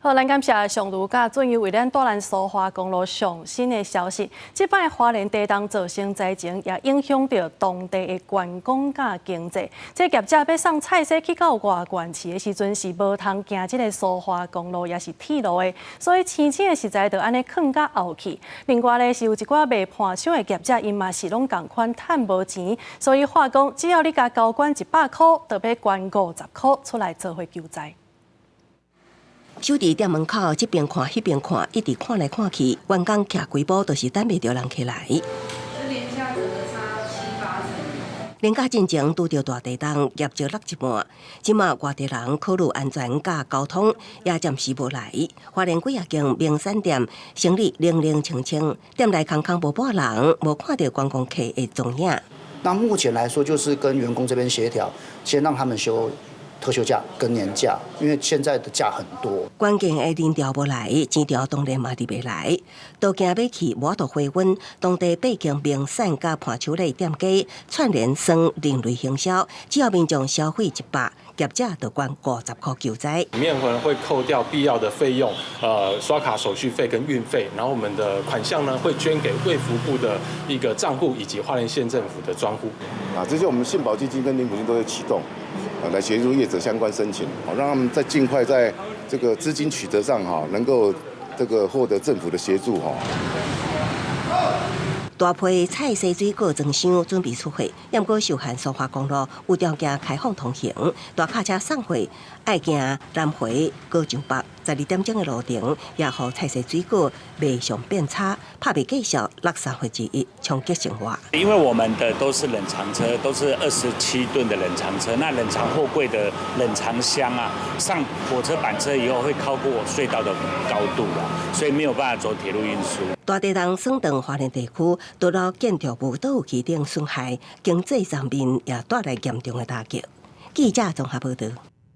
好，咱感谢上儒甲准由为咱带来苏花公路上新的消息。即摆花莲地动造成灾情，也影响到当地的观光甲经济。这业者要送菜色去到外县市的时阵，是无通行这个苏花公路，也是铁路的，所以青青的食材就安尼放到后去。另外咧，是有一寡卖盘商的业者，因嘛是拢共款趁无钱，所以话讲，只要你甲交管100块，就要捐50块出来做伙救灾。 守伫店门口，这边看迄边看，一直看来看去，员工徛规步都是等袂着人起来。廉价整个差7、8成。年假进前拄着大地动，业绩落一半。即马外地人考虑安全甲交通，也暂时无来。花莲几啊间名产店生意零零清清，店内空空无半人，无看到观光客的踪影。那目前来说，就是跟员工这边协调，先让他们休 特休假跟年假，因为现在的假很多。关键的人潮无来，钱条当然嘛入袂来。都惊要去抹度回温，当地北京名产甲盘手类店家串联算另类行销，只要民众消费100，业者就捐50块救灾。里面可能会扣掉必要的费用，刷卡手续费跟运费，然后我们的款项呢会捐给卫福部的一个账户以及花莲县政府的专户。这些我们信保基金跟林府金都会启动。 来协助业者相关申请，让他们在尽快在这个资金取得上能够获得政府的协助大批菜色水果装箱准备出货，不过受限苏花公路有条件开放通行，大卡车送货爱行南回高上北12点钟的路程，也让菜色水果卖相变差，怕被继续落3分之一冲击生活。因为我们的都是冷藏车，都是27吨的冷藏车，那冷藏货柜的冷藏箱啊，上火车板车以后会超过隧道的高度啦，所以没有办法走铁路运输。大地动算到花莲地区，道路建筑物都有起顶损害，经济上面也带来严重的打击。记者综合报道。